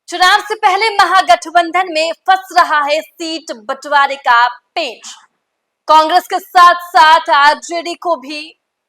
चुनाव से पहले महागठबंधन में फंस रहा है सीट बंटवारे का पेच। कांग्रेस के साथ साथ आरजेडी को भी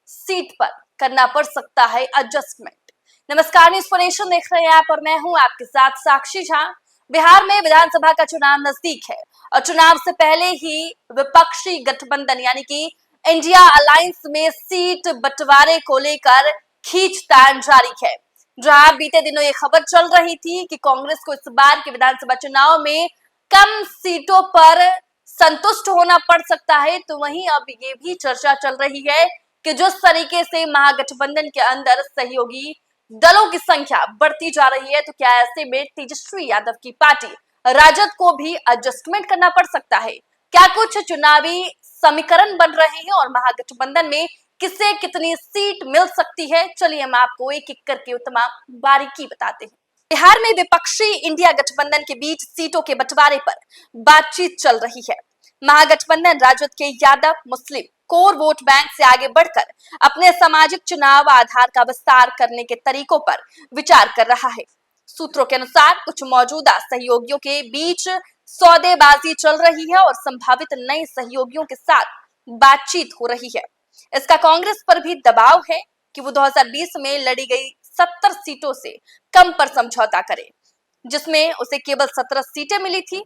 सीट पर करना पड़ सकता है एडजस्टमेंट। नमस्कार, न्यूज़ नेशन देख रहे हैं आप और मैं हूं आपके साथ साक्षी झा। बिहार में विधानसभा का चुनाव नजदीक है और चुनाव से पहले ही विपक्षी गठबंधन यानी कि इंडिया अलायंस में सीट बंटवारे को लेकर खींचतान जारी है। जहां बीते दिनों ये खबर चल रही थी कि कांग्रेस को इस बार के विधानसभा चुनाव में कम सीटों पर संतुष्ट होना पड़ सकता है, तो वहीं अब ये भी चर्चा चल रही है कि जिस तरीके से महागठबंधन के अंदर सहयोगी दलों की संख्या बढ़ती जा रही है, तो क्या ऐसे में तेजस्वी यादव की पार्टी राजद को भी एडजस्टमेंट करना पड़ सकता है। क्या कुछ चुनावी समीकरण बन रहे हैं और महागठबंधन में किसे कितनी सीट मिल सकती है, चलिए हम आपको एक एक करके तमाम बारीकी बताते हैं। बिहार में विपक्षी इंडिया गठबंधन के बीच सीटों के बंटवारे पर बातचीत चल रही है। महागठबंधन राजद के यादव मुस्लिम कोर वोट बैंक से आगे बढ़कर अपने सामाजिक चुनाव आधार का विस्तार करने के तरीकों पर विचार कर रहा है। सूत्रों के अनुसार कुछ मौजूदा सहयोगियों के बीच सौदेबाजी चल रही है और संभावित नए सहयोगियों के साथ बातचीत हो रही है। इसका कांग्रेस पर भी दबाव है कि वो 2020 में लड़ी गई 70 सीटों से कम पर समझौता करे, जिसमें उसे केवल 17 सीटें मिली थी।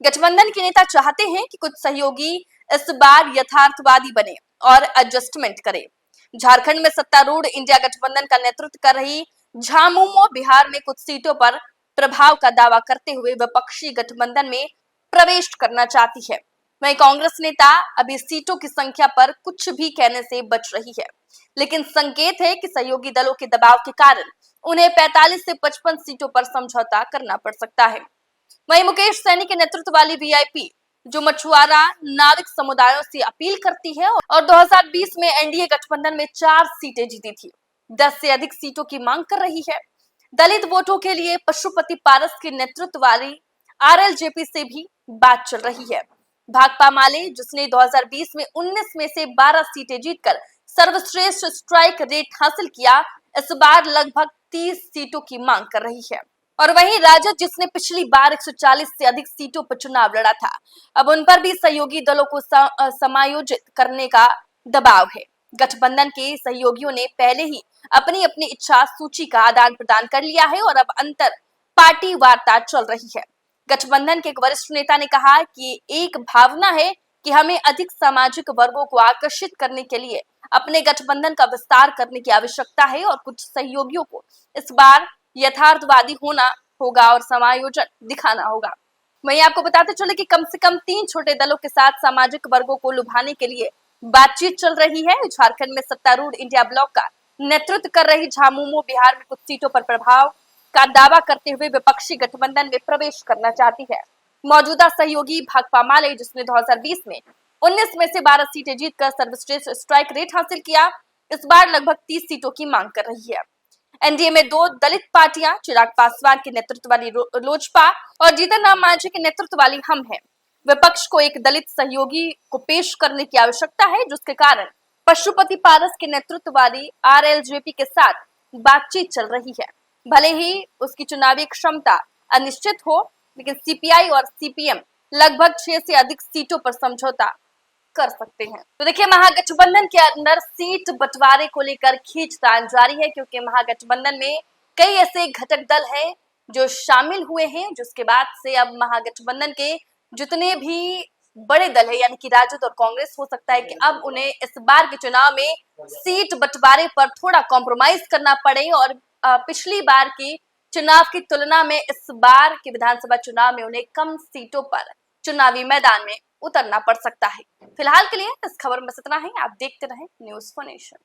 गठबंधन के नेता चाहते हैं कि कुछ सहयोगी इस बार यथार्थवादी बने और एडजस्टमेंट करे। झारखंड में सत्तारूढ़ इंडिया गठबंधन का नेतृत्व कर रही झामुमो बिहार में कुछ सीटों पर प्रभाव का दावा करते हुए विपक्षी गठबंधन में प्रवेश करना चाहती है। वहीं कांग्रेस नेता अभी सीटों की संख्या पर कुछ भी कहने से बच रही है, लेकिन संकेत है कि सहयोगी दलों के दबाव के कारण उन्हें 45 से 55 सीटों पर समझौता करना पड़ सकता है। वहीं मुकेश सैनी के नेतृत्व वाली वीआईपी जो मछुआरा नाविक समुदायों से अपील करती है और 2020 में एनडीए गठबंधन में 4 सीटें जीती थी, 10 से अधिक सीटों की मांग कर रही है। दलित वोटों के लिए पशुपति पारस के नेतृत्व वाली आरएलजेपी से भी बात चल रही है। भाकपा माले जिसने 2020 में 19 में से 12 सीटें जीतकर सर्वश्रेष्ठ स्ट्राइक रेट हासिल किया, इस बार लगभग 30 सीटों की मांग कर रही है। और वहीं राजद जिसने पिछली बार 140 से अधिक सीटों पर चुनाव लड़ा था, अब उन पर भी सहयोगी दलों को समायोजित करने का दबाव है। गठबंधन के सहयोगियों ने पहले ही अपनी अपनी इच्छा सूची का आदान प्रदान कर लिया है और अब अंतर पार्टी वार्ता चल रही है। गठबंधन के एक वरिष्ठ नेता ने कहा कि एक भावना है कि हमें अधिक सामाजिक वर्गों को आकर्षित करने के लिए अपने गठबंधन का विस्तार करने की आवश्यकता है और कुछ सहयोगियों को इस बार यथार्थवादी होना होगा और समायोजन दिखाना होगा। वहीं आपको बताते चले कि कम से कम 3 छोटे दलों के साथ सामाजिक वर्गों को लुभाने के लिए बातचीत चल रही है। झारखंड में सत्तारूढ़ इंडिया ब्लॉक का नेतृत्व कर रही झामुमो बिहार में कुछ सीटों पर प्रभाव का दावा करते हुए विपक्षी गठबंधन में प्रवेश करना चाहती है। मौजूदा सहयोगी भाकपा माले जिसने 2020 में 19 में से 12 सीटें जीतकर सर्वश्रेष्ठ स्ट्राइक रेट हासिल किया, इस बार लगभग 30 सीटों की मांग कर रही है। एनडीए में 2 दलित पार्टियां चिराग पासवान के नेतृत्व वाली लोजपा और जीतन राम मांझी के नेतृत्व वाली हम है। विपक्ष को एक दलित सहयोगी को पेश करने की आवश्यकता है, जिसके कारण पशुपति पारस के नेतृत्व वाली आरएलजेपी के साथ बातचीत चल रही है। भले ही उसकी चुनावी क्षमता अनिश्चित हो, लेकिन सीपीआई और सीपीएम लगभग 6 से अधिक सीटों पर समझौता कर सकते हैं। तो देखिए, महागठबंधन के अंदर सीट बंटवारे को लेकर खींचतान जारी है, क्योंकि महागठबंधन में कई ऐसे घटक दल हैं जो शामिल हुए हैं, जिसके बाद से अब महागठबंधन के जितने भी बड़े दल है यानी कि राजद और कांग्रेस, हो सकता है कि अब उन्हें इस बार के चुनाव में सीट बंटवारे पर थोड़ा कॉम्प्रोमाइज करना पड़े और पिछली बार की चुनाव की तुलना में इस बार के विधानसभा चुनाव में उन्हें कम सीटों पर चुनावी मैदान में उतरना पड़ सकता है। फिलहाल के लिए इस खबर में इतना ही। आप देखते रहें न्यूज़ नेशन।